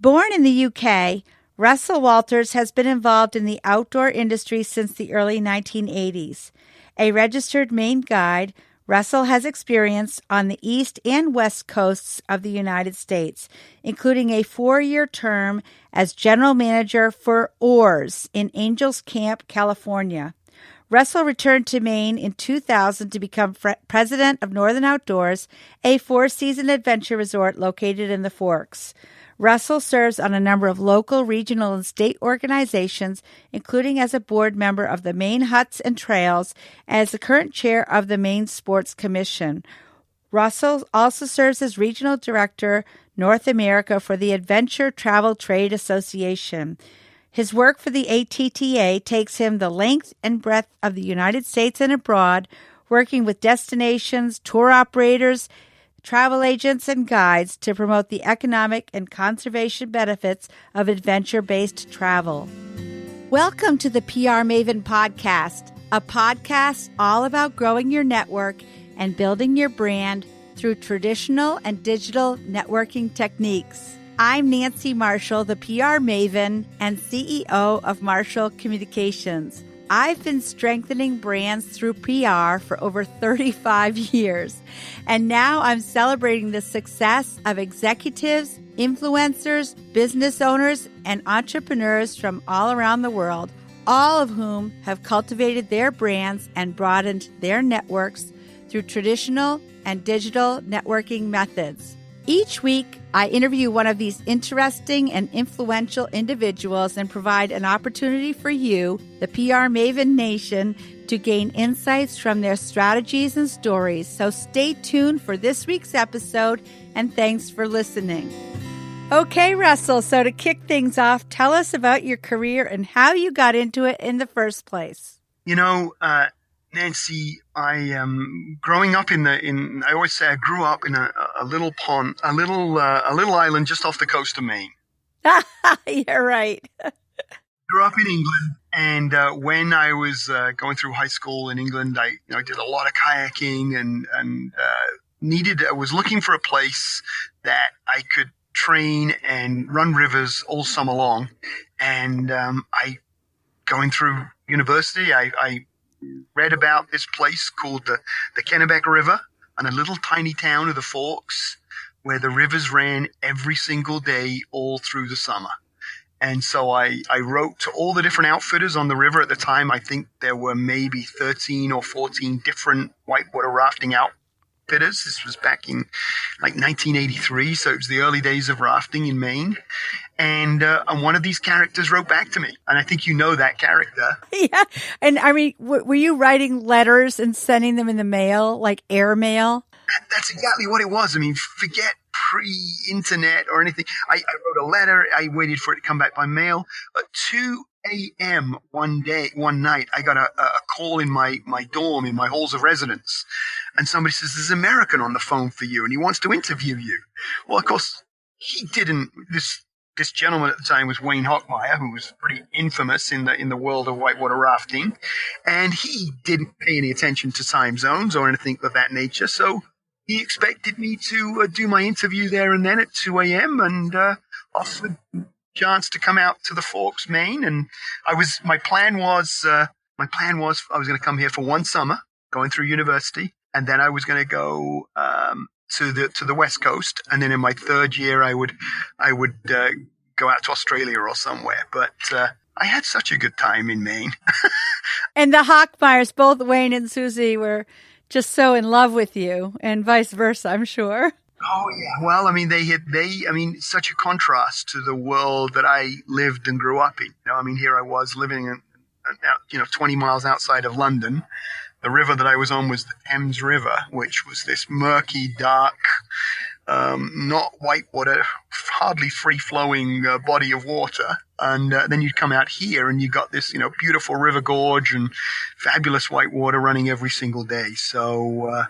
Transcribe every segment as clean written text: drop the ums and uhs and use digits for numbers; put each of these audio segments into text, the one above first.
Born in the UK, Russell Walters has been involved in the outdoor industry since the early 1980s. A registered Maine guide, Russell has experience on the east and west coasts of the United States, including a 4-year term as general manager for O.A.R.S in Angels Camp, California. Russell returned to Maine in 2000 to become president of Northern Outdoors, a 4-season adventure resort located in the Forks. Russell serves on a number of local, regional, and state organizations, including as a board member of the Maine Huts and Trails and as the current chair of the Maine Sports Commission. Russell also serves as regional director, North America, for the Adventure Travel Trade Association. His work for the ATTA takes him the length and breadth of the United States and abroad, working with destinations, tour operators, travel agents, and guides to promote the economic and conservation benefits of adventure-based travel. Welcome to the PR Maven Podcast, a podcast all about growing your network and building your brand through traditional and digital networking techniques. I'm Nancy Marshall, the PR Maven and CEO of Marshall Communications. I've been strengthening brands through PR for over 35 years, and now I'm celebrating the success of executives, influencers, business owners, and entrepreneurs from all around the world, all of whom have cultivated their brands and broadened their networks through traditional and digital networking methods. Each week, I interview one of these interesting and influential individuals and provide an opportunity for you, the PR Maven Nation, to gain insights from their strategies and stories. So stay tuned for this week's episode, and thanks for listening. Okay, Russell, so to kick things off, tell us about your career and how you got into it in the first place. Nancy, I growing up I always say I grew up in a little pond, a little island just off the coast of Maine. You're right. Grew up in England, and when I was going through high school in England, I did a lot of kayaking and I was looking for a place that I could train and run rivers all summer long. And going through university, I read about this place called the Kennebec River on a little tiny town of the Forks where the rivers ran every single day all through the summer. And so I wrote to all the different outfitters on the river at the time. I think there were maybe 13 or 14 different whitewater rafting outfitters. This was back in like 1983, so it was the early days of rafting in Maine. And one of these characters wrote back to me, and I think you know that character. Yeah, and I mean, were you writing letters and sending them in the mail, like airmail? That's exactly what it was. I mean, forget pre-internet or anything. I wrote a letter. I waited for it to come back by mail. At 2 a.m. one night, I got a call in my dorm, in my halls of residence. And somebody says, there's an American on the phone for you, and he wants to interview you. Well, of course, he didn't. This gentleman at the time was Wayne Hockmeyer, who was pretty infamous in the world of whitewater rafting, and he didn't pay any attention to time zones or anything of that nature. So he expected me to do my interview there and then at 2 a.m. and offered a chance to come out to the Forks, Maine. And my plan was I was going to come here for one summer, going through university, and then I was going to go to the West Coast, and then in my third year I would go out to Australia or somewhere. But I had such a good time in Maine. And the Hockmeyers, both Wayne and Susie, were just so in love with you, and vice versa, I'm sure. Oh yeah, well, I mean, such a contrast to the world that I lived and grew up in. Here I was living in 20 miles outside of London. The river that I was on was the Thames River, which was this murky, dark, not whitewater, hardly free-flowing body of water. And then you'd come out here and you got this, beautiful river gorge and fabulous white water running every single day. So,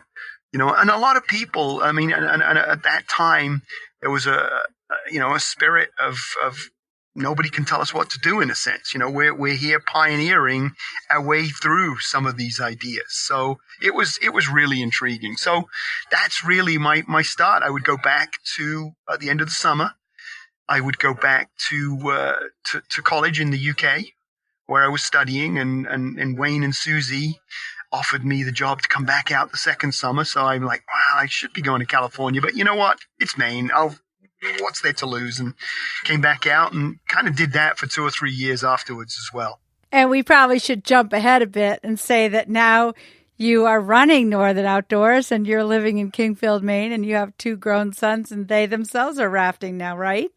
and a lot of people, and at that time, there was a spirit of nobody can tell us what to do, in a sense. We're here pioneering our way through some of these ideas. So it was really intriguing. So that's really my start. I would go back to at the end of the summer, I would go back to college in the UK where I was studying, and Wayne and Susie offered me the job to come back out the second summer. So I'm like, wow, I should be going to California, but you know what? It's Maine. What's there to lose? And came back out and kind of did that for 2 or 3 years afterwards as well. And we probably should jump ahead a bit and say that now you are running Northern Outdoors and you're living in Kingfield, Maine, and you have 2 grown sons and they themselves are rafting now, right?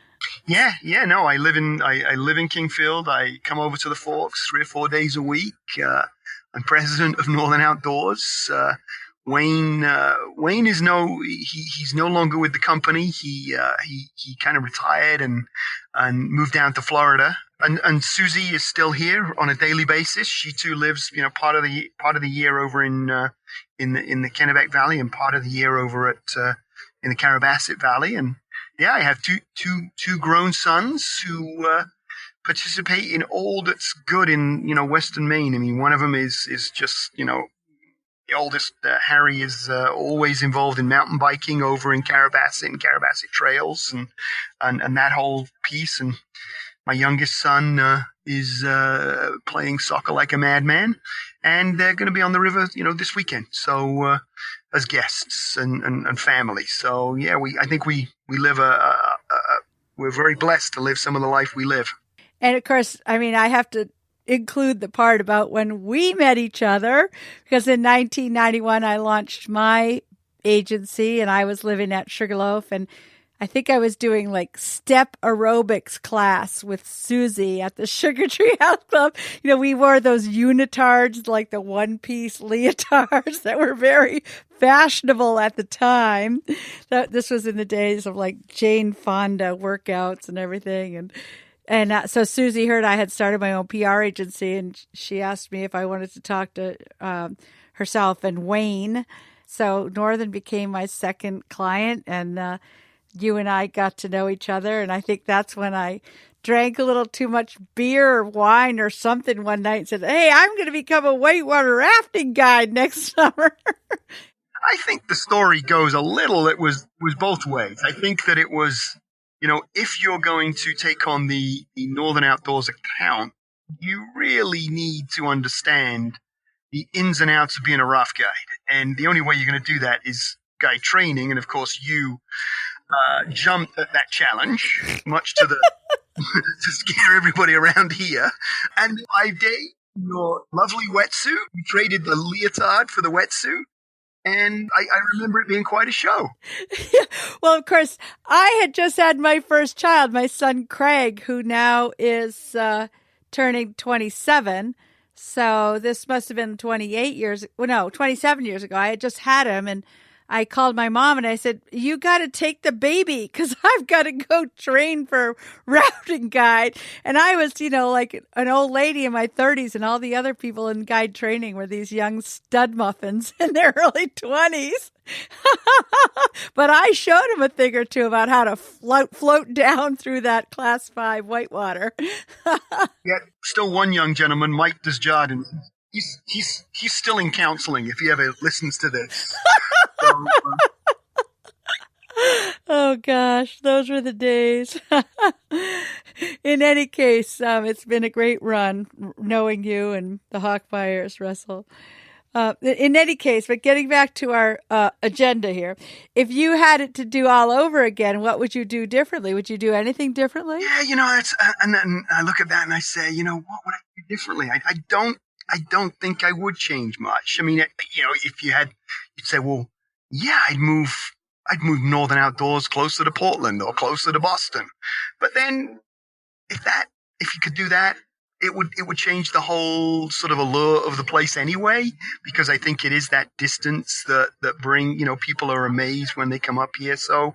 Yeah. No, I live in Kingfield. I come over to the Forks 3 or 4 days a week. I'm president of Northern Outdoors. Wayne is he's no longer with the company. He kind of retired and moved down to Florida. And Susie is still here on a daily basis. She too lives, part of the year over in the Kennebec Valley and part of the year over in the Carrabassett Valley. And yeah, I have two grown sons who participate in all that's good in Western Maine. I mean, one of them is just the oldest, Harry, is always involved in mountain biking over in Carrabassett and Carrabassett Trails and that whole piece. And my youngest son is playing soccer like a madman, and they're going to be on the river, this weekend. So as guests and family. So yeah, I think we live we're very blessed to live some of the life we live. And of course, I mean, I have to include the part about when we met each other, because in 1991 I launched my agency and I was living at Sugarloaf, and I think I was doing like step aerobics class with Susie at the Sugar Tree House Club. We wore those unitards, like the one-piece leotards that were very fashionable at the time. This was in the days of like Jane Fonda workouts and everything. And so Susie heard I had started my own PR agency, and she asked me if I wanted to talk to herself and Wayne. So Northern became my second client, and you and I got to know each other. And I think that's when I drank a little too much beer or wine or something one night and said, hey, I'm going to become a whitewater rafting guide next summer. I think the story goes a little, it was both ways. I think that it was, if you're going to take on the Northern Outdoors account, you really need to understand the ins and outs of being a raft guide. And the only way you're going to do that is guide training. And of course, you jumped at that challenge, much to the to scare everybody around here. And 5 days, your lovely wetsuit, you traded the leotard for the wetsuit. And I remember it being quite a show. Yeah. Well, of course, I had just had my first child, my son Craig, who now is turning 27. So this must have been 27 years ago. I had just had him, and I called my mom and I said, you got to take the baby because I've got to go train for routing guide. And I was, like an old lady in my 30s, and all the other people in guide training were these young stud muffins in their early 20s. But I showed him a thing or two about how to float down through that class 5 whitewater. Yeah, still one young gentleman, Mike Desjardins. He's still in counseling if he ever listens to this. Oh gosh, those were the days. In any case, it's been a great run knowing you and the Hawkfires, Russell. In any case, but getting back to our agenda here, if you had it to do all over again, what would you do differently? Would you do anything differently? Yeah, and then I look at that and I say, what would I do differently? I don't think I would change much. I mean, if you'd say, well, yeah, I'd move Northern Outdoors closer to Portland or closer to Boston. But then if you could do that, it would change the whole sort of allure of the place anyway, because I think it is that distance that bring, people are amazed when they come up here. So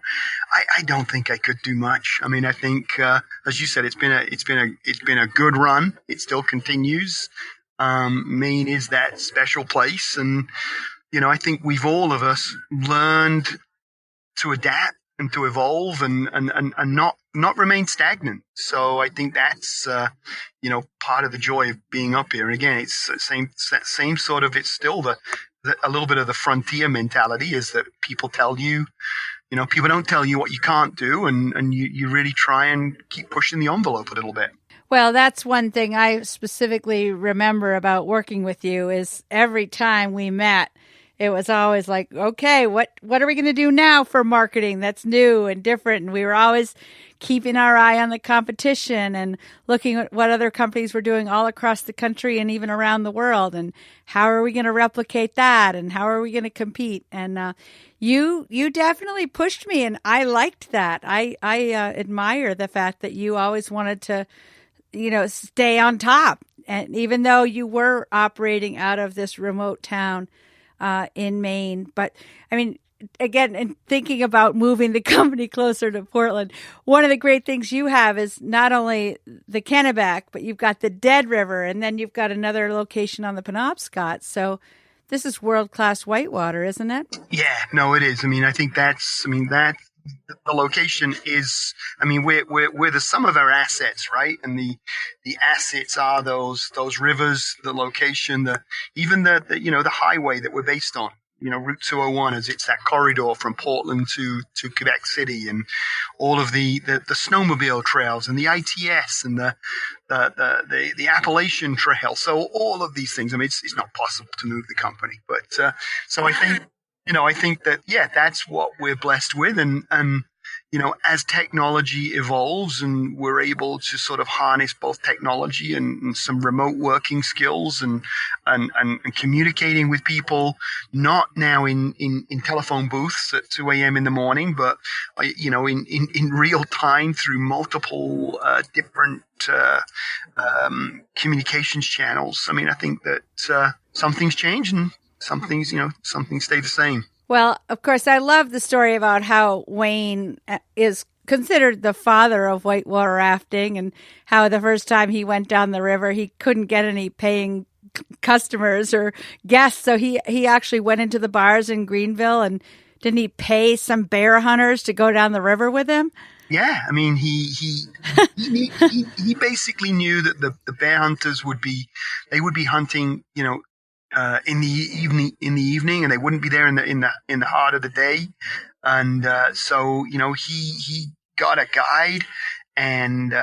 I don't think I could do much. I mean, I think, as you said, it's been a good run. It still continues. Maine is that special place. And, I think we've all of us learned to adapt and to evolve and not remain stagnant. So I think that's, part of the joy of being up here. And again, it's the same sort of, it's still a little bit of the frontier mentality is that people tell you, people don't tell you what you can't do, and you really try and keep pushing the envelope a little bit. Well, that's one thing I specifically remember about working with you is every time we met, it was always like, okay, what are we going to do now for marketing that's new and different? And we were always keeping our eye on the competition and looking at what other companies were doing all across the country and even around the world. And how are we going to replicate that? And how are we going to compete? And you definitely pushed me, and I liked that. I admire the fact that you always wanted to, stay on top. And even though you were operating out of this remote town in Maine. But I mean, again, in thinking about moving the company closer to Portland, one of the great things you have is not only the Kennebec, but you've got the Dead River, and then you've got another location on the Penobscot. So this is world-class whitewater, isn't it? Yeah, no, it is. I mean, I think that the location is, we're the sum of our assets, right? And the assets are those rivers, the location, even the highway that we're based on. Route 201, as it's that corridor from Portland to Quebec City, and all of the snowmobile trails and the ITS and the Appalachian Trail. So all of these things. I mean, it's not possible to move the company, but so I think. I think that, that's what we're blessed with. And, as technology evolves and we're able to sort of harness both technology and some remote working skills and communicating with people, not now in telephone booths at 2 a.m. in the morning, but, in real time through multiple different communications channels. I mean, I think that some things change and some things stay the same. Well, of course, I love the story about how Wayne is considered the father of whitewater rafting, and how the first time he went down the river, he couldn't get any paying customers or guests. So he actually went into the bars in Greenville, and didn't he pay some bear hunters to go down the river with him? Yeah, I mean, he basically knew that the bear hunters would be hunting, in the evening, and they wouldn't be there in the heart of the day. And so he got a guide and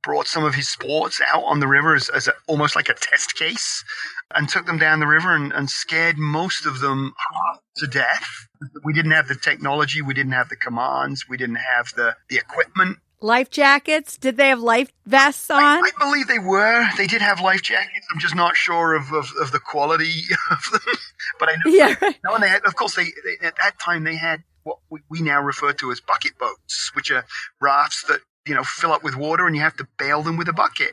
brought some of his sports out on the river as almost like a test case, and took them down the river and scared most of them to death. We didn't have the technology, we didn't have the commands, we didn't have the equipment. Life jackets? Did they have life vests on? I believe they were. They did have life jackets. I'm just not sure of the quality of them. But I know. Yeah, right. No, and they had, of course, they at that time they had what we now refer to as bucket boats, which are rafts that fill up with water and you have to bail them with a bucket.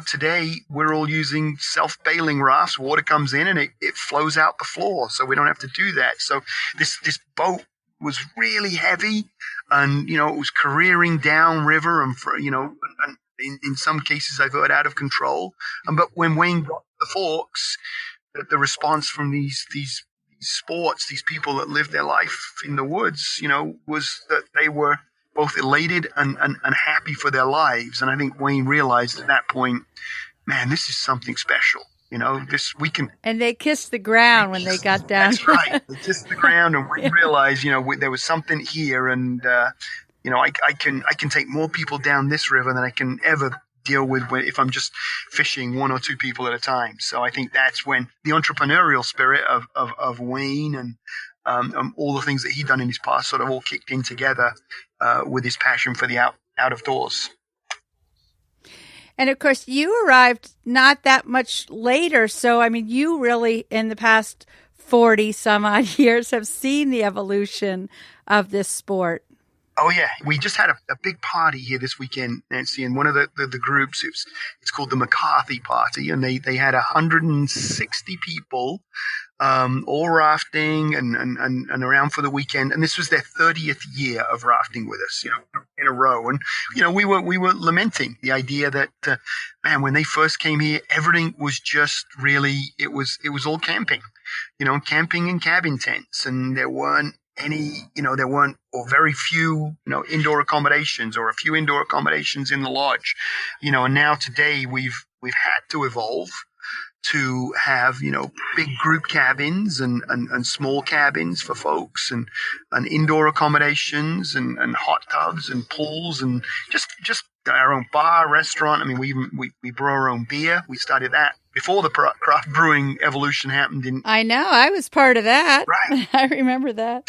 Today we're all using self-bailing rafts. Water comes in and it flows out the floor, so we don't have to do that. So this boat was really heavy, and it was careering down river, and and in some cases I've heard out of control. But when Wayne got to the Forks, the response from these sports, these people that live their life in the woods, was that they were both elated and happy for their lives. And I think Wayne realized at that point, man, this is something special. This we can. And they kissed the ground when they got down. That's right. They kissed the ground, and we realized, there was something here, and I can take more people down this river than I can ever deal with if I'm just fishing one or two people at a time. So I think that's when the entrepreneurial spirit of Wayne and all the things that he'd done in his past sort of all kicked in together with his passion for the out of doors. And of course, you arrived not that much later. So, I mean, you really, in the past 40 some odd years, have seen the evolution of this sport. Oh, yeah. We just had a big party here this weekend, Nancy, and one of the groups, it's called the McCarthy Party, and they had 160 people, all rafting and around for the weekend. And this was their 30th year of rafting with us, in a row. And, we were lamenting the idea that, when they first came here, everything was just really, it was all camping, camping in cabin tents, and there weren't or very few, indoor accommodations, or a few indoor accommodations in the lodge, and now today we've had to evolve to have, big group cabins and small cabins for folks and indoor accommodations and hot tubs and pools and just our own bar, restaurant. I mean, we brew our own beer. We started that before the craft brewing evolution happened I know. I was part of that. Right. I remember that.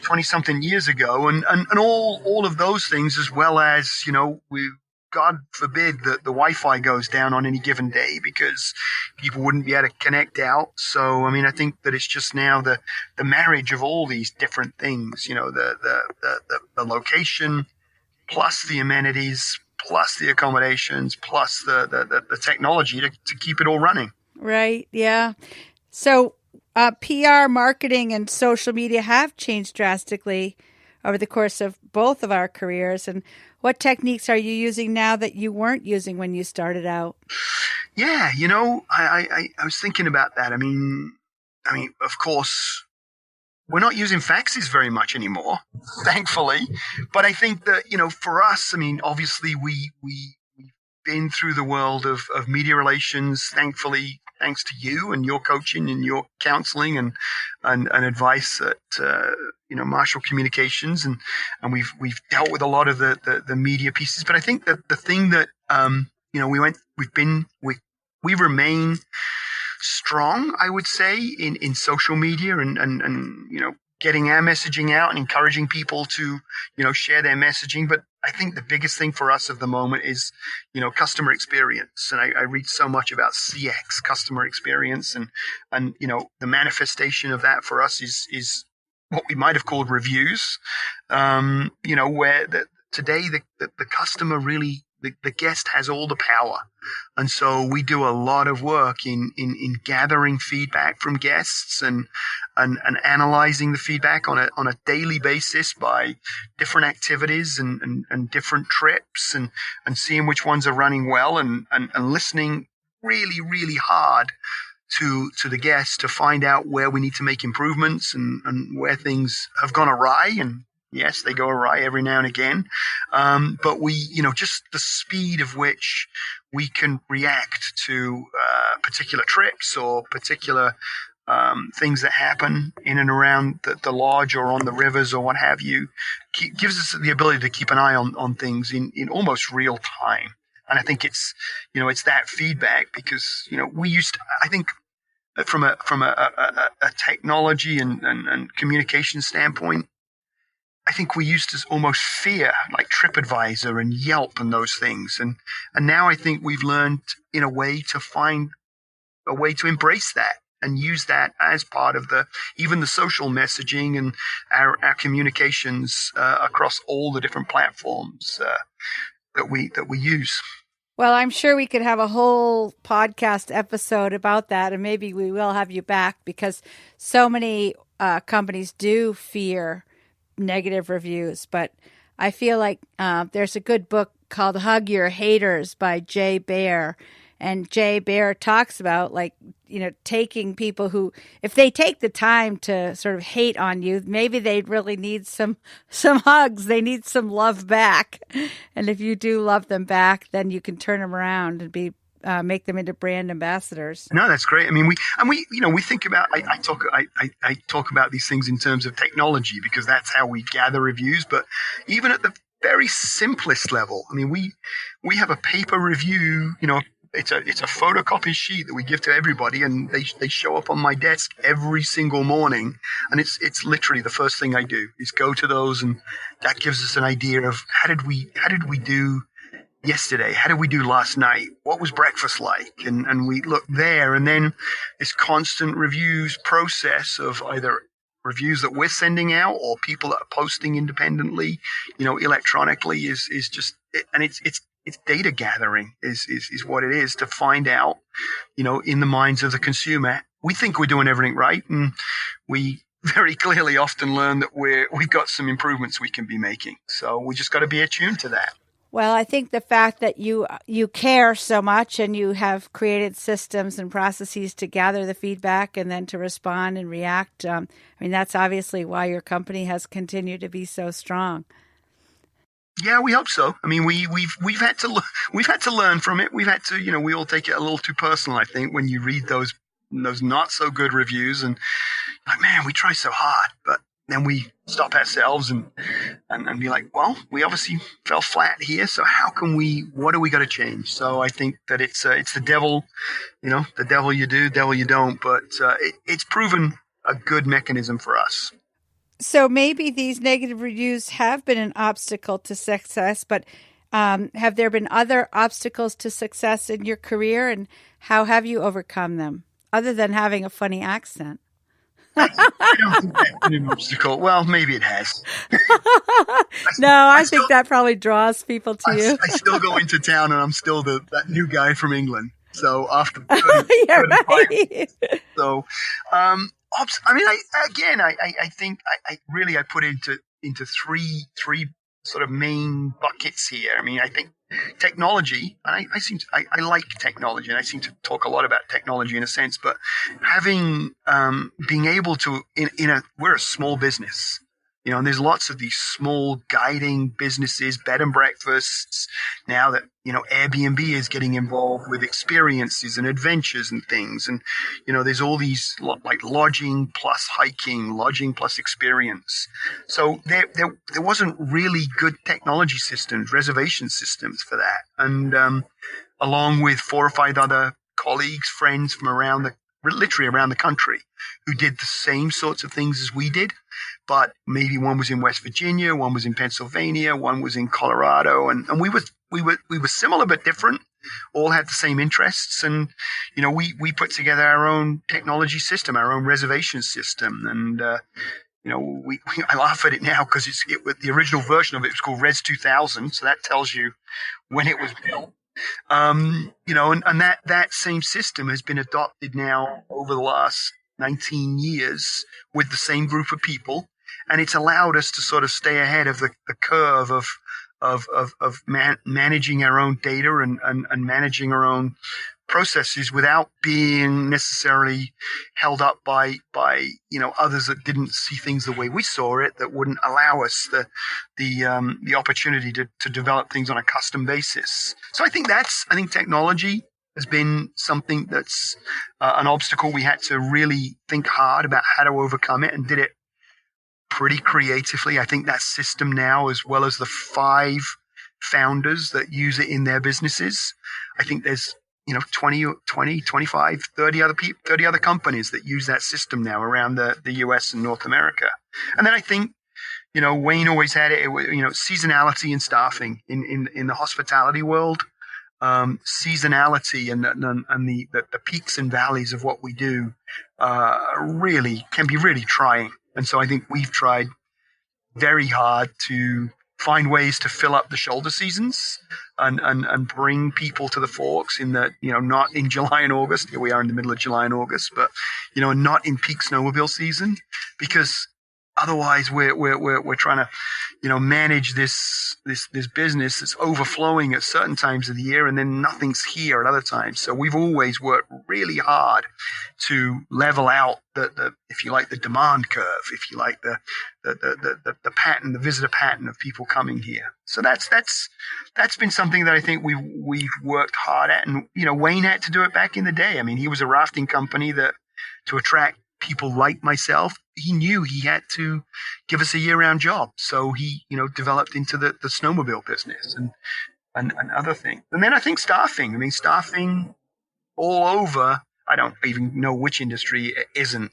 20 something years ago. And all of those things, as well as, God forbid that the Wi-Fi goes down on any given day because people wouldn't be able to connect out. So, I mean, I think that it's just now the marriage of all these different things, the location plus the amenities plus the accommodations plus the technology to keep it all running. Right. Yeah. So PR, marketing, and social media have changed drastically over the course of both of our careers. And what techniques are you using now that you weren't using when you started out? Yeah, I was thinking about that. I mean, of course, we're not using faxes very much anymore, thankfully. But I think that, for us, I mean, obviously we've been through the world of media relations, thankfully, thanks to you and your coaching and your counseling and advice at, Marshall Communications. And we've dealt with a lot of the media pieces. But I think that the thing that, we remain strong, I would say, in social media and getting our messaging out and encouraging people to, share their messaging. But I think the biggest thing for us at the moment is, customer experience. And I read so much about CX, customer experience, and the manifestation of that for us is what we might have called reviews, where today the customer really, the guest has all the power. And so we do a lot of work in gathering feedback from guests and analyzing the feedback on a daily basis by different activities and different trips and seeing which ones are running well and listening really, really hard to the guests to find out where we need to make improvements and where things have gone awry. And yes, they go awry every now and again. But we, just the speed of which we can react to particular trips or particular things that happen in and around the lodge or on the rivers or what have you, gives us the ability to keep an eye on things in almost real time. And I think it's that feedback because, we used to, I think, from a technology and communication standpoint, I think we used to almost fear like TripAdvisor and Yelp and those things. And now I think we've learned in a way to find a way to embrace that and use that as part of even the social messaging and our communications across all the different platforms that we use. Well, I'm sure we could have a whole podcast episode about that, and maybe we will have you back because so many companies do fear negative reviews. But I feel like there's a good book called Hug Your Haters by Jay Baer. And Jay Baer talks about taking people who, if they take the time to sort of hate on you, maybe they really need some hugs. They need some love back. And if you do love them back, then you can turn them around and make them into brand ambassadors. No, that's great. I mean, we think about, I talk about these things in terms of technology because that's how we gather reviews. But even at the very simplest level, I mean, we have a paper review, it's a photocopy sheet that we give to everybody, and they show up on my desk every single morning. And it's literally the first thing I do is go to those, and that gives us an idea of how did we do yesterday? How did we do last night? What was breakfast like? And we look there, and then this constant reviews process of either reviews that we're sending out or people that are posting independently, electronically is just, and it's data gathering is what it is to find out, in the minds of the consumer. We think we're doing everything right, and we very clearly often learn that we've got some improvements we can be making. So we just got to be attuned to that. Well, I think the fact that you care so much and you have created systems and processes to gather the feedback and then to respond and react, that's obviously why your company has continued to be so strong. Yeah, we hope so. I mean, we've had to we've had to learn from it. We've had to, we all take it a little too personal. I think when you read those not so good reviews, and like, man, we try so hard, but then we stop ourselves and be like, well, we obviously fell flat here. So how can we? What do we got to change? So I think that it's the devil, the devil you do, devil you don't. But it's proven a good mechanism for us. So maybe these negative reviews have been an obstacle to success, but have there been other obstacles to success in your career, and how have you overcome them, other than having a funny accent? I don't think that's been an obstacle. Well, maybe it has. No, I think that probably draws people to you. I still go into town, and I'm still that new guy from England. So after Yeah, right. So, I mean, I think I really put into three sort of main buckets here. I mean, I think technology, and I like technology, and I seem to talk a lot about technology in a sense, but having being able to we're a small business. And there's lots of these small guiding businesses, bed and breakfasts. Now that, Airbnb is getting involved with experiences and adventures and things. And, there's all these like lodging plus hiking, lodging plus experience. So there wasn't really good technology systems, reservation systems for that. And, along with 4 or 5 other colleagues, friends from literally around the country who did the same sorts of things as we did. But maybe one was in West Virginia, one was in Pennsylvania, one was in Colorado, and we were similar but different. All had the same interests, and we put together our own technology system, our own reservation system, and I laugh at it now because the original version of it was called Res 2000, so that tells you when it was built. And that same system has been adopted now over the last 19 years with the same group of people. And it's allowed us to sort of stay ahead of the curve of managing our own data and managing our own processes without being necessarily held up by others that didn't see things the way we saw it, that wouldn't allow us the opportunity to develop things on a custom basis. So I think technology has been something that's an obstacle. We had to really think hard about how to overcome it, and did it pretty creatively. I think that system now, as well as the 5 founders that use it in their businesses, I think there's 20, 25, 30 other companies that use that system now around the US and North America. And then I think, Wayne always had it, seasonality and staffing in the hospitality world. Seasonality and the peaks and valleys of what we do really can be really trying. And so I think we've tried very hard to find ways to fill up the shoulder seasons and bring people to the Forks in the, not in July and August. Here we are in the middle of July and August, but, not in peak snowmobile season, because otherwise we're trying to, manage this business that's overflowing at certain times of the year, and then nothing's here at other times. So we've always worked really hard to level out the if you like, the demand curve, if you like, the pattern, the visitor pattern of people coming here. So that's been something that I think we've worked hard at. And, Wayne had to do it back in the day. I mean, he was a rafting company that, to attract people like myself, he knew he had to give us a year-round job. So he, developed into the snowmobile business and other things. And then I think staffing. I mean, staffing all over. I don't even know which industry isn't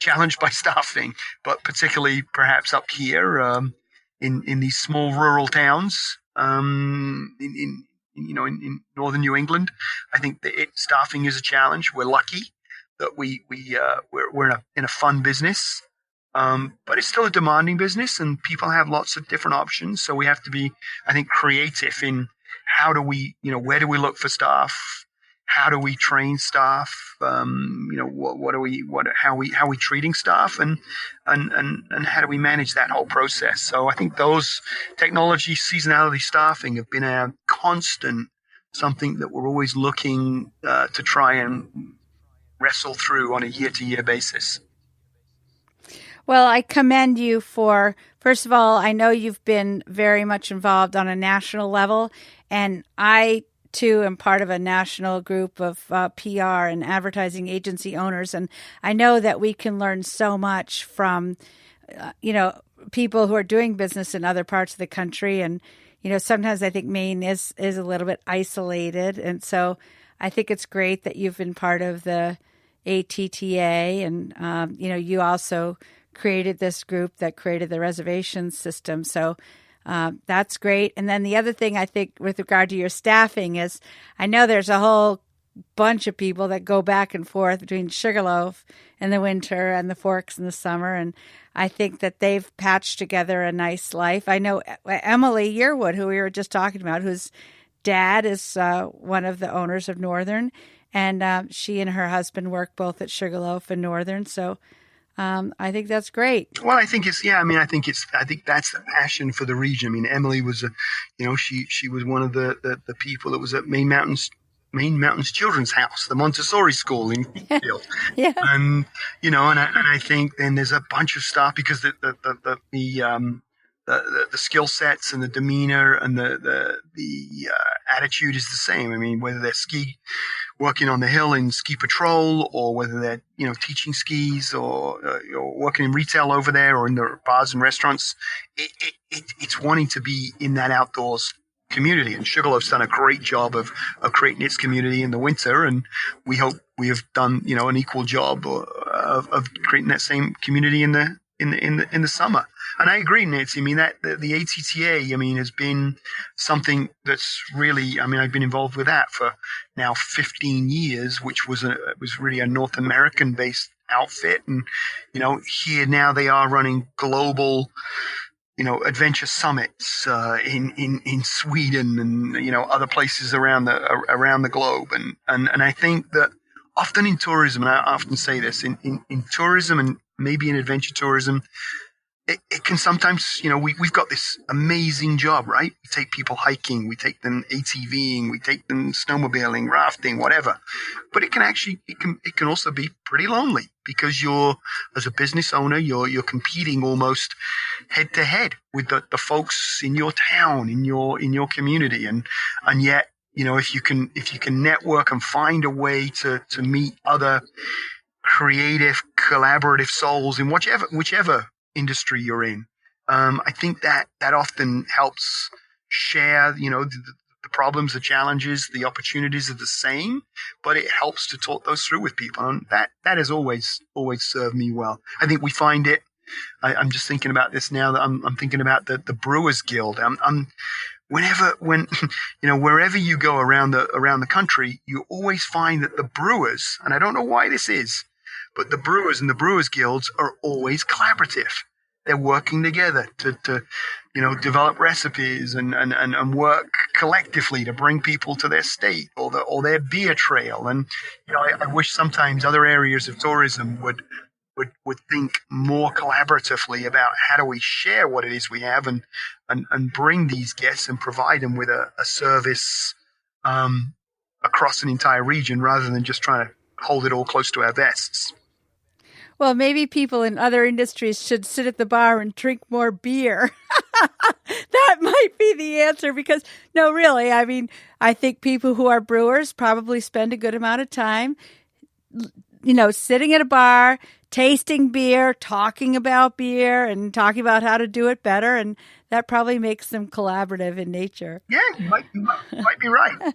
challenged by staffing, but particularly perhaps up here in these small rural towns in northern New England. I think that staffing is a challenge. We're lucky that we're in a fun business, but it's still a demanding business, and people have lots of different options. So we have to be, I think, creative in how do we, where do we look for staff? How do we train staff? How are we treating staff, and how do we manage that whole process? So I think those technology, seasonality, staffing have been a constant, something that we're always looking to try and wrestle through on a year-to-year basis. Well, I commend you for first of all, I know you've been very much involved on a national level, and I too am part of a national group of PR and advertising agency owners, and I know that we can learn so much from, people who are doing business in other parts of the country. And sometimes I think Maine is a little bit isolated, and so I think it's great that you've been part of the ATTA, and you also created this group that created the reservation system. So that's great. And then the other thing I think with regard to your staffing is, I know there's a whole bunch of people that go back and forth between Sugarloaf in the winter and the Forks in the summer. And I think that they've patched together a nice life. I know Emily Yearwood, who we were just talking about, whose dad is one of the owners of Northern, and she and her husband work both at Sugarloaf and Northern. So I think that's great. Well, I think I think that's the passion for the region. I mean, Emily was she was one of the people that was at Maine Mountains Children's House, the Montessori school in Field. Yeah. And I think then there's a bunch of stuff, because the skill sets and the demeanor and the attitude is the same. I mean, whether they're working on the hill in ski patrol, or whether they're teaching skis, or working in retail over there, or in the bars and restaurants, it's wanting to be in that outdoors community. And Sugarloaf's done a great job of creating its community in the winter, and we hope we have done an equal job of creating that same community in the summer. And I agree, Nancy. I mean, that the ATTA, has been something that's really, I've been involved with that for now 15 years, which was really a North American based outfit. And, here now they are running global, adventure summits, in Sweden and, other places around the globe. And I think that often in tourism, and I often say this, in tourism and maybe in adventure tourism, it can sometimes, we've got this amazing job, right? We take people hiking, we take them ATVing, we take them snowmobiling, rafting, whatever. But it can also be pretty lonely, because as a business owner, you're competing almost head to head with the folks in your town, in your community. And yet, if you can network and find a way to meet other creative, collaborative souls in whichever industry you're in, I think that often helps share, the problems, the challenges, the opportunities are the same, but it helps to talk those through with people. And that has always served me well. I think we find it. I'm just thinking about this now that I'm thinking about the Brewers Guild. Wherever you go around the country, you always find that the brewers, and I don't know why this is, but the brewers and the Brewers Guilds are always collaborative. They're working together to develop recipes and work collectively to bring people to their state or their beer trail. And I wish sometimes other areas of tourism would think more collaboratively about how do we share what it is we have and bring these guests and provide them with a service across an entire region, rather than just trying to hold it all close to our vests. Well, maybe people in other industries should sit at the bar and drink more beer. That might be the answer, because, no, really, I think people who are brewers probably spend a good amount of time, sitting at a bar, tasting beer, talking about beer, and talking about how to do it better. And that probably makes them collaborative in nature. Yeah, you might be right.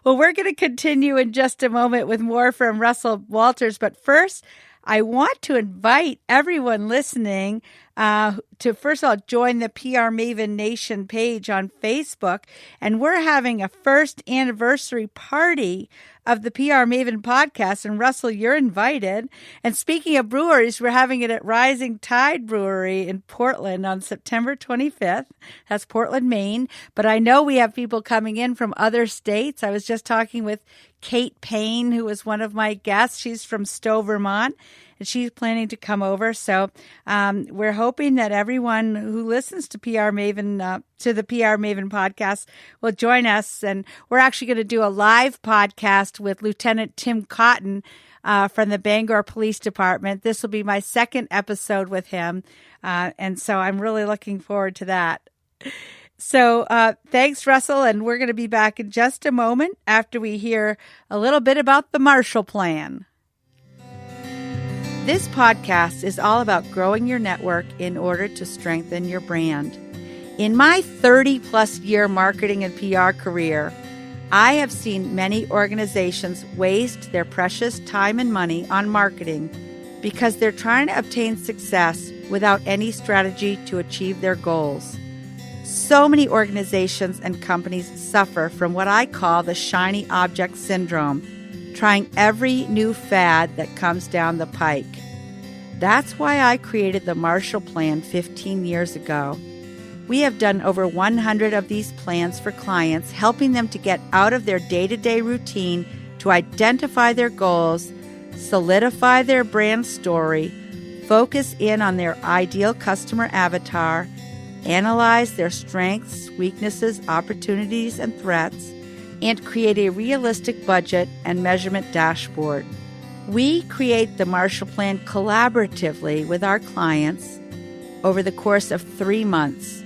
Well, we're going to continue in just a moment with more from Russell Walters. But first, I want to invite everyone listening to, first of all, join the PR Maven Nation page on Facebook. And we're having a first anniversary party of the PR Maven podcast. And Russell, you're invited. And speaking of breweries, we're having it at Rising Tide Brewery in Portland on September 25th. That's Portland, Maine. But I know we have people coming in from other states. I was just talking with Kate Payne, who was one of my guests. She's from Stowe, Vermont, and she's planning to come over. So we're hoping that everyone who listens to PR Maven, to the PR Maven podcast, will join us. And we're actually going to do a live podcast with Lieutenant Tim Cotton from the Bangor Police Department. This will be my second episode with him, and so I'm really looking forward to that. So thanks, Russell, and we're going to be back in just a moment after we hear a little bit about the Marshall Plan. This podcast is all about growing your network in order to strengthen your brand. In my 30-plus year marketing and PR career, I have seen many organizations waste their precious time and money on marketing because they're trying to obtain success without any strategy to achieve their goals. So many organizations and companies suffer from what I call the shiny object syndrome, trying every new fad that comes down the pike. That's why I created the Marshall Plan 15 years ago. We have done over 100 of these plans for clients, helping them to get out of their day-to-day routine to identify their goals, solidify their brand story, focus in on their ideal customer avatar, analyze their strengths, weaknesses, opportunities, and threats, and create a realistic budget and measurement dashboard. We create the Marshall Plan collaboratively with our clients over the course of 3 months.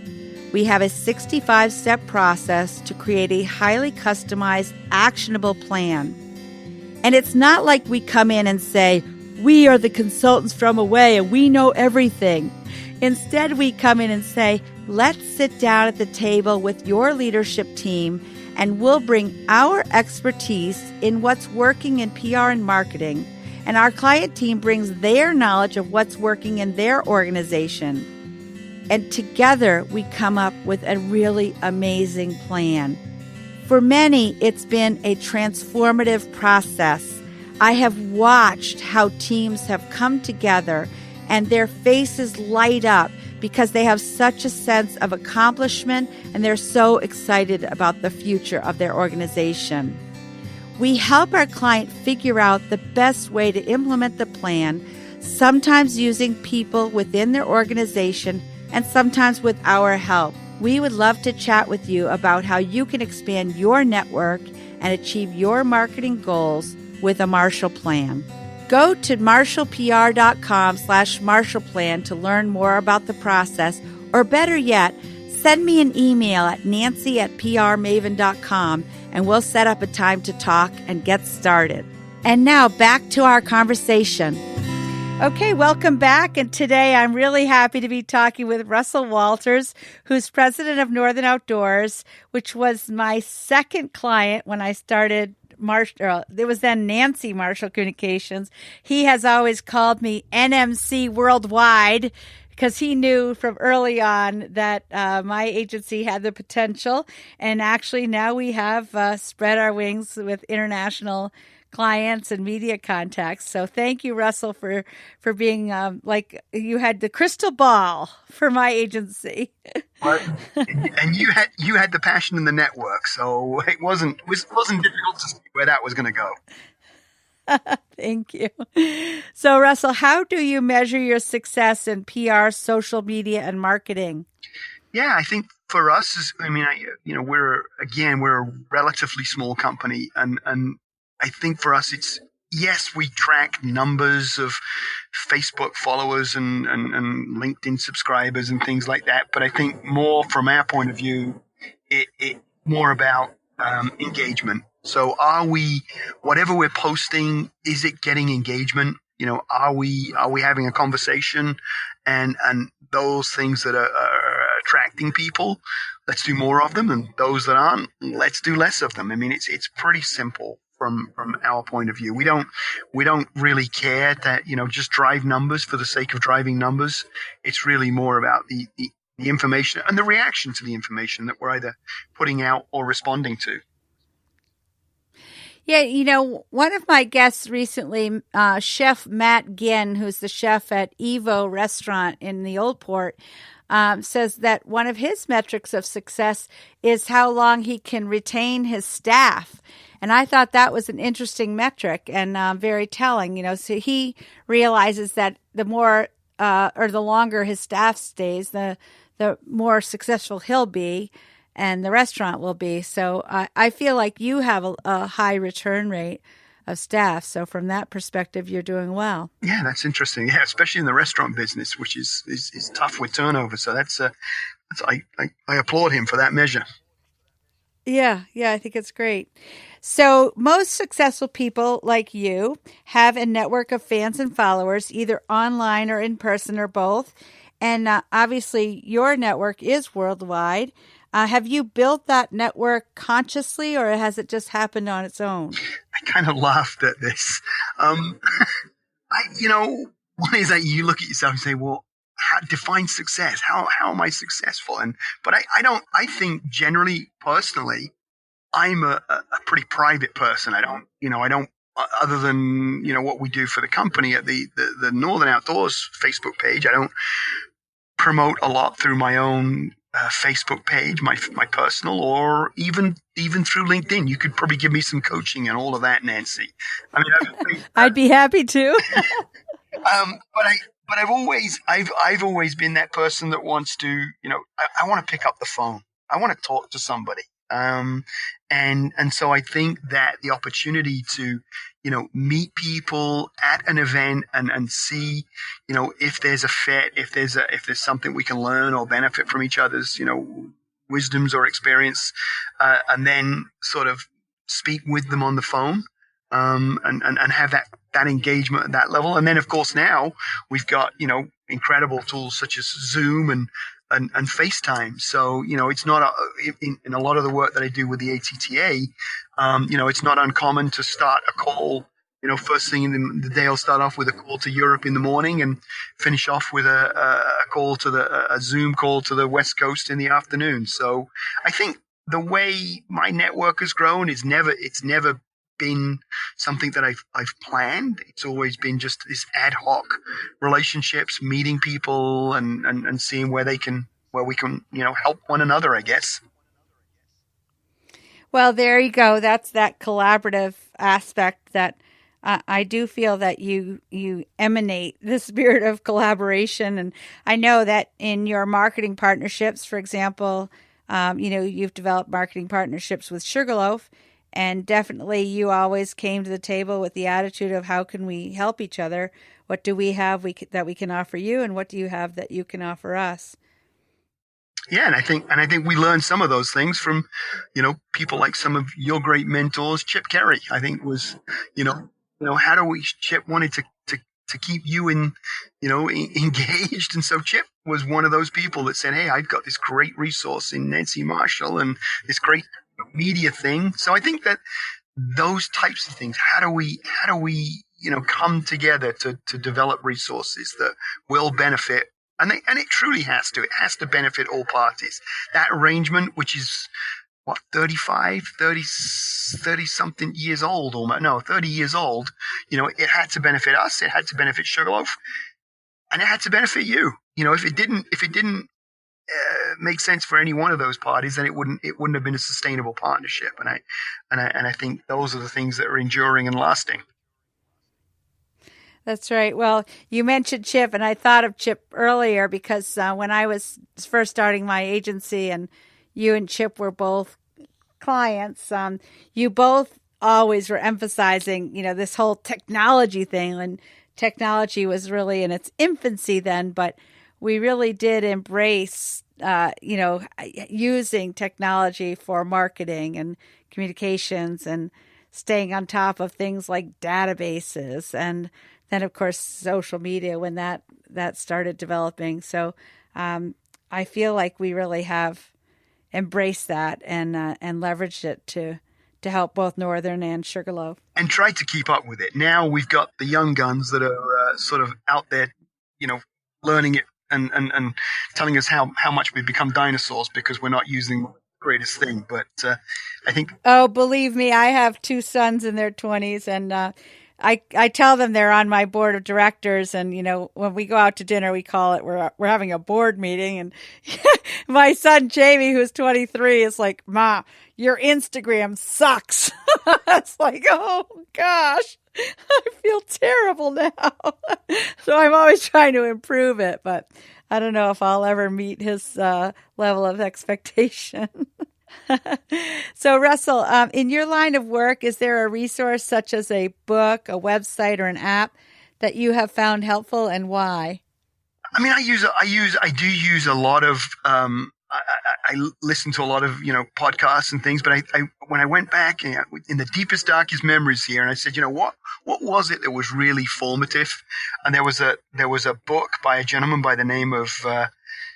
We have a 65-step process to create a highly customized, actionable plan. And it's not like we come in and say, we are the consultants from O.A.R.S. and we know everything. Instead, we come in and say, let's sit down at the table with your leadership team and we'll bring our expertise in what's working in PR and marketing. And our client team brings their knowledge of what's working in their organization. And together, we come up with a really amazing plan. For many, it's been a transformative process. I have watched how teams have come together and their faces light up because they have such a sense of accomplishment and they're so excited about the future of their organization. We help our client figure out the best way to implement the plan, sometimes using people within their organization and sometimes with our help. We would love to chat with you about how you can expand your network and achieve your marketing goals with a Marshall Plan. Go to marshallpr.com/MarshallPlan to learn more about the process, or better yet, send me an email at nancy@prmaven.com and we'll set up a time to talk and get started. And now back to our conversation. Okay, welcome back. And today I'm really happy to be talking with Russell Walters, who's president of Northern Outdoors, which was my second client when I started Marshall. There was then Nancy Marshall Communications. He has always called me NMC Worldwide because he knew from early on that my agency had the potential. And actually now we have spread our wings with international clients and media contacts. So thank you, Russell, for being like you had the crystal ball for my agency. And you had the passion in the network, so it wasn't difficult to see where that was going to go. Thank you. So, Russell, how do you measure your success in PR, social media, and marketing? Yeah, I think for us, we're a relatively small company, and I think for us, it's, yes, we track numbers of Facebook followers and LinkedIn subscribers and things like that. But I think more from our point of view, it more about engagement. So are we, whatever we're posting, is it getting engagement? Are we having a conversation and those things that are attracting people, let's do more of them. And those that aren't, let's do less of them. I mean, it's pretty simple. From our point of view, we don't really care that just drive numbers for the sake of driving numbers. It's really more about the information and the reaction to the information that we're either putting out or responding to. Yeah, one of my guests recently, Chef Matt Ginn, who's the chef at Evo Restaurant in the Old Port, says that one of his metrics of success is how long he can retain his staff. And I thought that was an interesting metric and very telling. So he realizes that the more or the longer his staff stays, the more successful he'll be and the restaurant will be. So I feel like you have a high return rate of staff. So from that perspective, you're doing well. Yeah, that's interesting. Yeah, especially in the restaurant business, which is tough with turnover. So I applaud him for that measure. Yeah, I think it's great. So most successful people like you have a network of fans and followers, either online or in person or both. And obviously, your network is worldwide. Have you built that network consciously, or has it just happened on its own? I kind of laughed at this. One is that you look at yourself and say, well, define success. How am I successful? But I think generally, personally, I'm a pretty private person. I don't, other than, what we do for the company at the Northern Outdoors Facebook page, I don't promote a lot through my own Facebook page, my personal, or even through LinkedIn. You could probably give me some coaching and all of that, Nancy. I mean, I'd be happy to. But I've always been that person that wants to, I want to pick up the phone. I want to talk to somebody. And so I think that the opportunity to, meet people at an event and see, if there's a fit, if there's something we can learn or benefit from each other's, wisdoms or experience, and then sort of speak with them on the phone, and have that engagement at that level. And then of course now we've got, incredible tools such as Zoom and FaceTime. So, it's not in a lot of the work that I do with the ATTA, it's not uncommon to start a call, first thing in the day. I'll start off with a call to Europe in the morning and finish off with a call to a Zoom call to the West Coast in the afternoon. So I think the way my network has grown it's never been something that I've planned. It's always been just this ad hoc relationships, meeting people and seeing where we can, help one another, I guess. Well, there you go. That's that collaborative aspect that I do feel that you emanate the spirit of collaboration. And I know that in your marketing partnerships, for example, you've developed marketing partnerships with Sugarloaf. And definitely you always came to the table with the attitude of how can we help each other? What do we have that we can offer you? And what do you have that you can offer us? Yeah, and I think we learned some of those things from, people like some of your great mentors. Chip Carey, I think, was, how do we, Chip wanted to keep you engaged. And so Chip was one of those people that said, hey, I've got this great resource in Nancy Marshall and this great media thing. So I think that those types of things, how do we come together to develop resources that will benefit, and it truly has to benefit all parties. That arrangement, which is 30 something years old, 30 years old, it had to benefit us, it had to benefit Sugarloaf, and it had to benefit you. If it didn't make sense for any one of those parties, then it wouldn't have been a sustainable partnership. And I think those are the things that are enduring and lasting. That's right. Well, you mentioned Chip, and I thought of Chip earlier because when I was first starting my agency and you and Chip were both clients, you both always were emphasizing, this whole technology thing, and technology was really in its infancy then, but we really did embrace, using technology for marketing and communications and staying on top of things like databases. And then, of course, social media when that started developing. So I feel like we really have embraced that and leveraged it to help both Northern and Sugarloaf. And tried to keep up with it. Now we've got the young guns that are sort of out there, learning it and telling us how much we've become dinosaurs because we're not using the greatest thing. But I think... Oh, believe me, I have two sons in their 20s, and I tell them they're on my board of directors, and when we go out to dinner, we call it we're having a board meeting, and my son Jamie, who's 23, is like, "Ma, your Instagram sucks." It's like, oh gosh, I feel terrible now. So I'm always trying to improve it, but I don't know if I'll ever meet his level of expectation. So, Russell, in your line of work, is there a resource such as a book, a website, or an app that you have found helpful, and why? I mean, I do use a lot of, I listen to a lot of, podcasts and things, but when I went back in the deepest, darkest memories here, and I said, what was it that was really formative? And there was a book by a gentleman by the name of,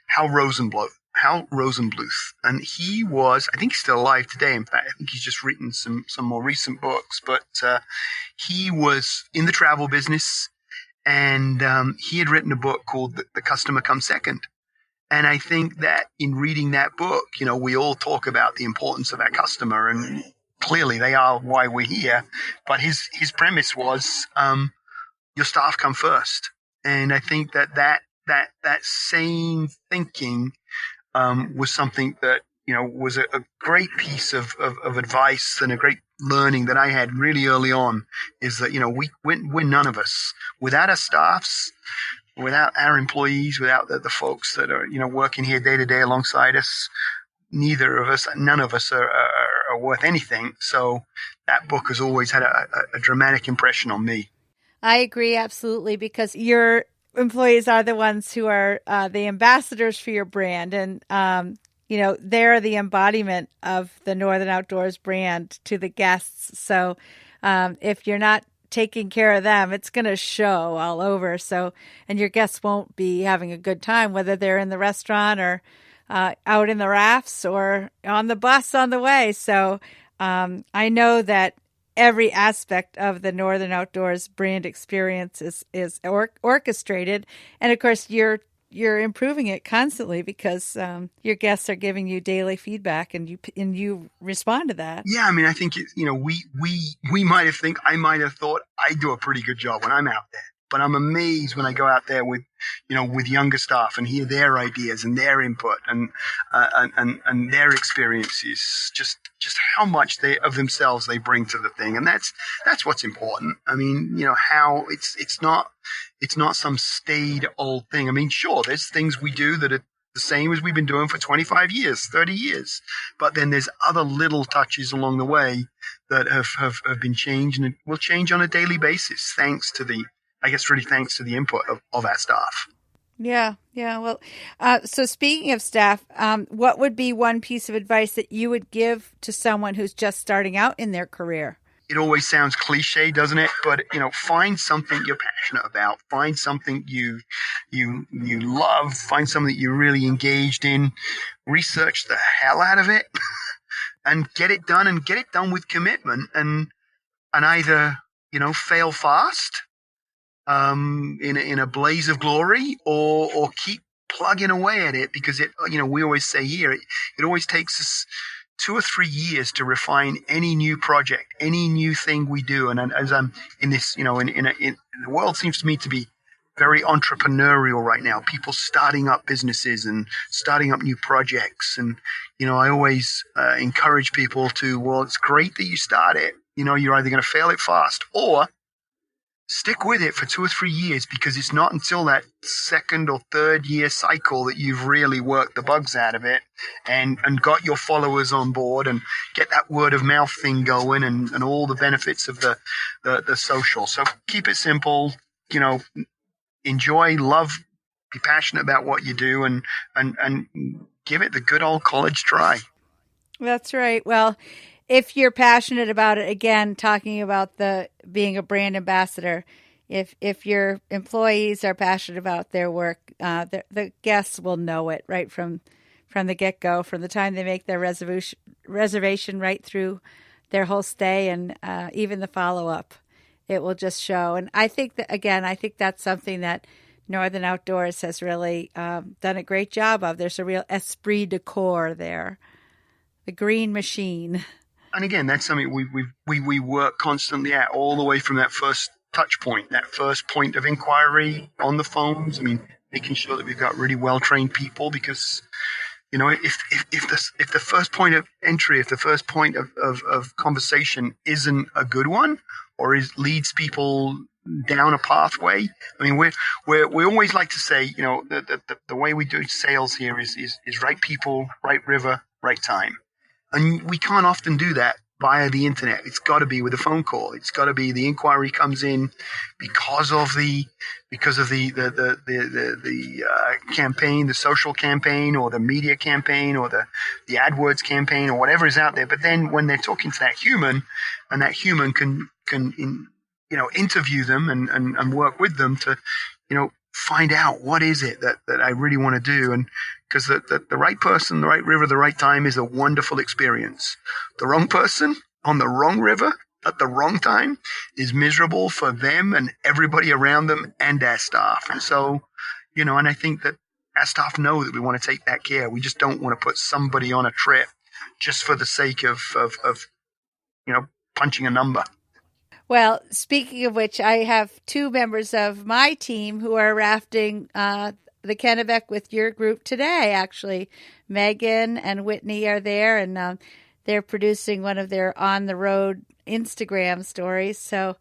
Hal Rosenbluth. And he was, I think he's still alive today. In fact, I think he's just written some more recent books, but, he was in the travel business. And he had written a book called The Customer Comes Second. And I think that in reading that book, we all talk about the importance of our customer, and clearly they are why we're here. But his premise was your staff come first. And I think that same thinking was something that was a great piece of advice and a great learning that I had really early on, is that, we're none of us without our staffs, without our employees, without the folks that are, working here day to day alongside us. None of us are worth anything. So that book has always had a dramatic impression on me. I agree absolutely, because your employees are the ones who are the ambassadors for your brand, and they're the embodiment of the Northern Outdoors brand to the guests. So if you're not taking care of them, it's going to show all over. So, and your guests won't be having a good time, whether they're in the restaurant or out in the rafts or on the bus on the way. So I know that every aspect of the Northern Outdoors brand experience is orchestrated. And of course, you're improving it constantly, because your guests are giving you daily feedback, and you respond to that. Yeah, I mean, I think we might have thought I do a pretty good job when I'm out there, but I'm amazed when I go out there with younger staff and hear their ideas and their input and their experiences, just how much of themselves they bring to the thing, and that's what's important. I mean, how it's not some staid old thing. I mean, sure, there's things we do that are the same as we've been doing for 25 years, 30 years. But then there's other little touches along the way that have been changed, and it will change on a daily basis, thanks to the input of our staff. Yeah. Well, so speaking of staff, what would be one piece of advice that you would give to someone who's just starting out in their career? It always sounds cliche, doesn't it? But, find something you're passionate about. Find something you love. Find something that you're really engaged in. Research the hell out of it and get it done, and get it done with commitment, and either, fail fast in a blaze of glory, or keep plugging away at it, because we always say here, it always takes us 2 or 3 years to refine any new project, any new thing we do. And as I'm in this, in the world seems to me to be very entrepreneurial right now. People starting up businesses and starting up new projects. And, I always encourage people to, well, it's great that you start it. You're either going to fail it fast, or stick with it for 2 or 3 years, because it's not until that second or third year cycle that you've really worked the bugs out of it and got your followers on board and get that word of mouth thing going and all the benefits of the social. So keep it simple, enjoy, love, be passionate about what you do, and give it the good old college try. That's right. Well, if you're passionate about it, again, talking about being a brand ambassador, if your employees are passionate about their work, the guests will know it right from the get-go, from the time they make their reservation right through their whole stay, and even the follow-up. It will just show. And I think that's something that Northern Outdoors has really done a great job of. There's a real esprit de corps there, the green machine. And again, that's something we work constantly at, all the way from that first touch point, that first point of inquiry on the phones. I mean, making sure that we've got really well-trained people, because, if the first point of entry, if the first point of conversation isn't a good one, or leads people down a pathway. I mean, we always like to say, the way we do sales here is right people, right river, right time. And we can't often do that via the internet. It's got to be with a phone call. It's got to be the inquiry comes in because of the campaign, the social campaign, or the media campaign, or the AdWords campaign, or whatever is out there. But then when they're talking to that human, and that human can interview them and work with them to find out what is it that I really want to do. And because the right person, the right river, the right time is a wonderful experience. The wrong person on the wrong river at the wrong time is miserable for them and everybody around them and our staff. And so, and I think that our staff know that we want to take that care. We just don't want to put somebody on a trip just for the sake of punching a number. Well, speaking of which, I have 2 members of my team who are rafting the Kennebec with your group today, actually. Megan and Whitney are there, and they're producing one of their on-the-road Instagram stories. So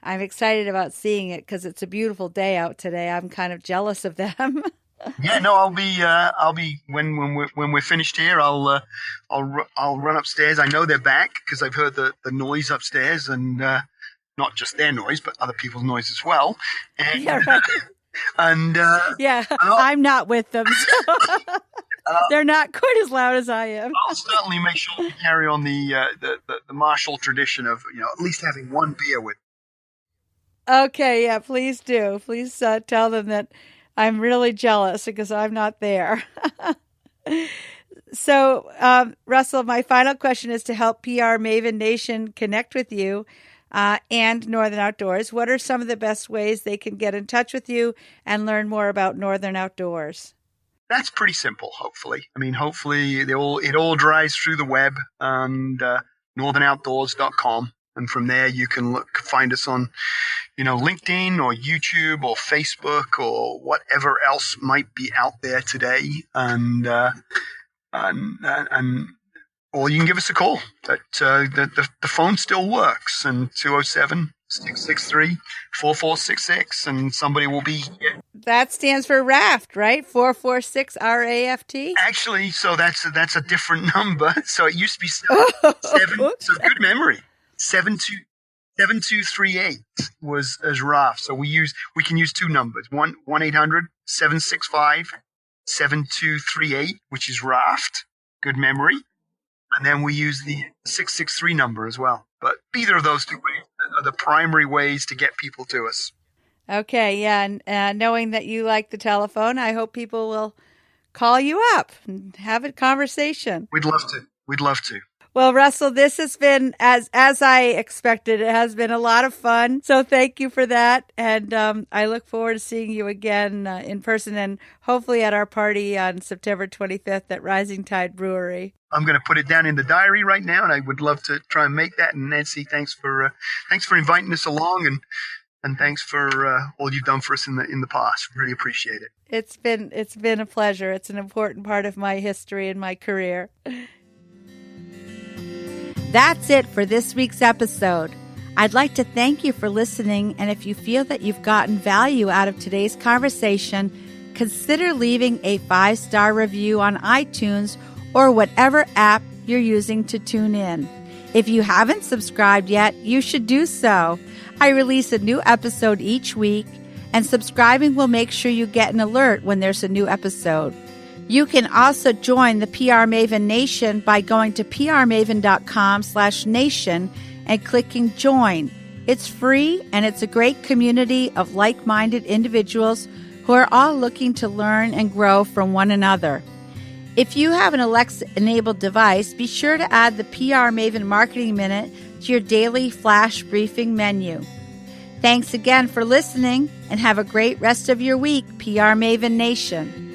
I'm excited about seeing it because it's a beautiful day out today. I'm kind of jealous of them. Yeah, no, I'll be when we're finished here. I'll run upstairs. I know they're back because I've heard the noise upstairs, and not just their noise, but other people's noise as well. And, yeah, right. I'm not with them, so they're not quite as loud as I am. I'll certainly make sure we carry on the martial tradition of at least having one beer with. Okay, yeah, please do. Please tell them that I'm really jealous because I'm not there. So, Russell, my final question is to help PR Maven Nation connect with you and Northern Outdoors. What are some of the best ways they can get in touch with you and learn more about Northern Outdoors? That's pretty simple, hopefully. I mean, hopefully it all drives through the web and northernoutdoors.com. And from there you can find us on LinkedIn or YouTube or Facebook or whatever else might be out there today. And or you can give us a call. The phone still works, and 207-663-4466, and somebody will be here. That stands for RAFT, right? 446 RAFT? Actually, so that's a different number. So it used to be 7. So good memory. 7238 was as RAFT. So we can use 2 numbers. 1-800-765-7238, which is RAFT. Good memory. And then we use the 663 number as well. But either of those 2 ways are the primary ways to get people to us. Okay, yeah. And knowing that you like the telephone, I hope people will call you up and have a conversation. We'd love to. Well, Russell, this has been, as I expected, it has been a lot of fun. So thank you for that. And I look forward to seeing you again in person and hopefully at our party on September 25th at Rising Tide Brewery. I'm going to put it down in the diary right now, and I would love to try and make that. And Nancy, thanks for inviting us along, and thanks for all you've done for us in the past. Really appreciate it. It's been a pleasure. It's an important part of my history and my career. That's it for this week's episode. I'd like to thank you for listening, and if you feel that you've gotten value out of today's conversation, consider leaving a 5-star review on iTunes or whatever app you're using to tune in. If you haven't subscribed yet, you should do so. I release a new episode each week, and subscribing will make sure you get an alert when there's a new episode. You can also join the PR Maven Nation by going to prmaven.com/nation and clicking join. It's free, and it's a great community of like-minded individuals who are all looking to learn and grow from one another. If you have an Alexa-enabled device, be sure to add the PR Maven Marketing Minute to your daily flash briefing menu. Thanks again for listening, and have a great rest of your week, PR Maven Nation.